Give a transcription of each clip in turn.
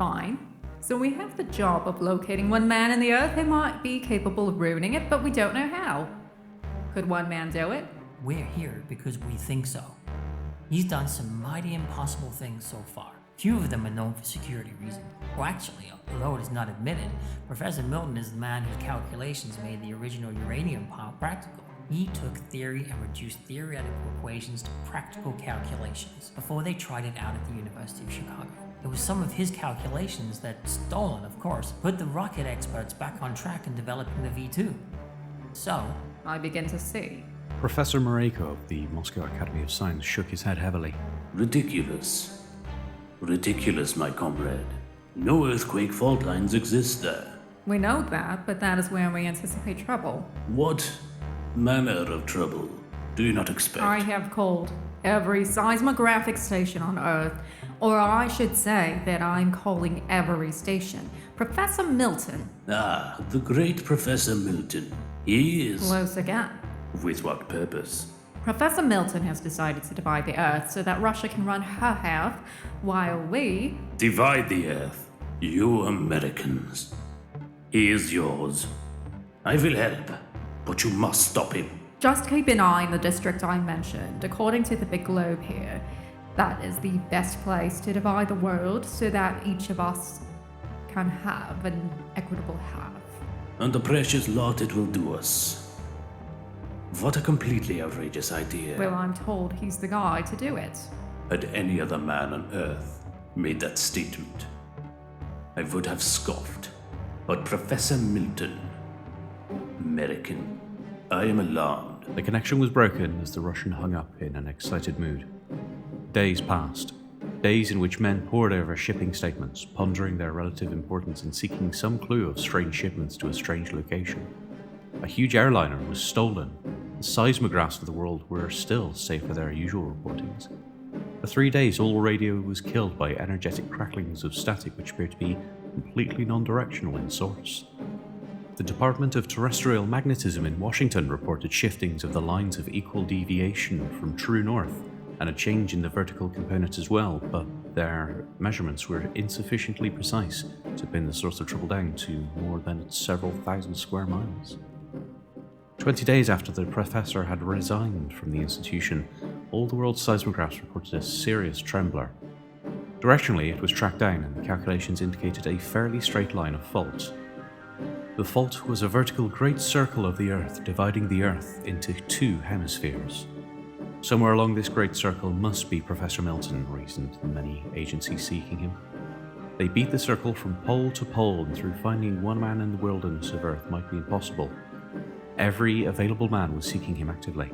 Fine. So we have the job of locating one man in the Earth who might be capable of ruining it, but we don't know how. Could one man do it? We're here because we think so. He's done some mighty impossible things so far. Few of them are known for security reasons. Well, actually, although it is not admitted, Professor Milton is the man whose calculations made the original uranium bomb practical. He took theory and reduced theoretical equations to practical calculations before they tried it out at the University of Chicago. It was some of his calculations that, stolen of course, put the rocket experts back on track in developing the V2. So, I begin to see. Professor Mareko of the Moscow Academy of Science shook his head heavily. Ridiculous. Ridiculous, my comrade. No earthquake fault lines exist there. We know that, but that is where we anticipate trouble. What manner of trouble do you not expect? I have called every seismographic station on Earth, or I should say that I'm calling every station. Professor Milton. Ah, the great Professor Milton. He is... Close again. With what purpose? Professor Milton has decided to divide the Earth so that Russia can run her half, while we... Divide the Earth, you Americans. He is yours. I will help, but you must stop him. Just keep an eye on the district I mentioned. According to the big globe here, that is the best place to divide the world so that each of us can have an equitable half. And the precious lot it will do us. What a completely outrageous idea. Well, I'm told he's the guy to do it. Had any other man on Earth made that statement, I would have scoffed. But Professor Milton, American, I am alarmed. The connection was broken as the Russian hung up in an excited mood. Days passed. Days in which men pored over shipping statements, pondering their relative importance and seeking some clue of strange shipments to a strange location. A huge airliner was stolen. The seismographs of the world were still, save for their usual reportings. For 3 days, all radio was killed by energetic cracklings of static which appeared to be completely non-directional in source. The Department of Terrestrial Magnetism in Washington reported shiftings of the lines of equal deviation from true north, and a change in the vertical component as well, but their measurements were insufficiently precise to pin the source of trouble down to more than several thousand square miles. 20 days after the professor had resigned from the institution, all the world's seismographs reported a serious trembler. Directionally, it was tracked down and the calculations indicated a fairly straight line of fault. The fault was a vertical great circle of the Earth, dividing the Earth into 2 hemispheres. Somewhere along this great circle must be Professor Milton, reasoned the many agencies seeking him. They beat the circle from pole to pole, and through finding one man in the wilderness of Earth might be impossible. Every available man was seeking him actively.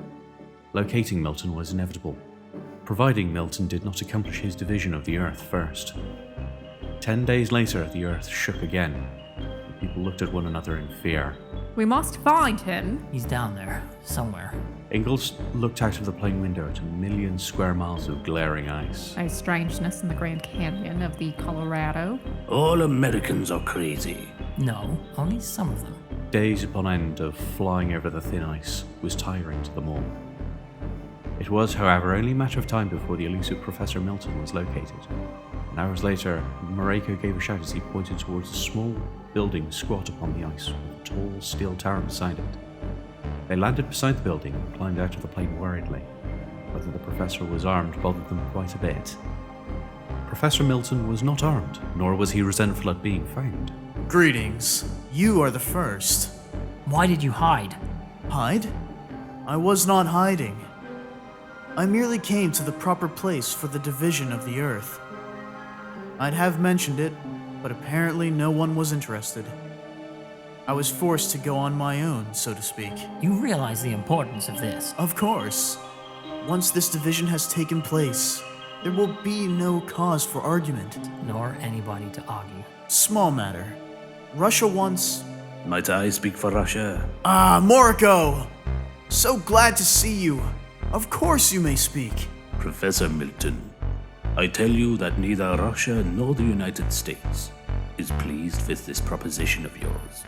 Locating Milton was inevitable, providing Milton did not accomplish his division of the Earth first. 10 days later, the Earth shook again. The people looked at one another in fear. We must find him. he's down there, somewhere. Ingalls looked out of the plane window at a million square miles of glaring ice. A strangeness in the Grand Canyon of the Colorado. All Americans are crazy. No, only some of them. Days upon end of flying over the thin ice was tiring to them all. It was, however, only a matter of time before the elusive Professor Milton was located. And hours later, Mareko gave a shout as he pointed towards a small building squat upon the ice with a tall steel tower beside it. They landed beside the building and climbed out of the plane worriedly. Whether the professor was armed bothered them quite a bit. Professor Milton was not armed, nor was he resentful at being found. Greetings. You are the first. Why did you hide? Hide? I was not hiding. I merely came to the proper place for the division of the Earth. I'd have mentioned it, but apparently no one was interested. I was forced to go on my own, so to speak. You realize the importance of this. Of course. Once this division has taken place, there will be no cause for argument. Nor anybody to argue. Small matter. Russia wants... Might I speak for Russia? Ah, Mareko! So glad to see you. Of course you may speak. Professor Milton, I tell you that neither Russia nor the United States is pleased with this proposition of yours.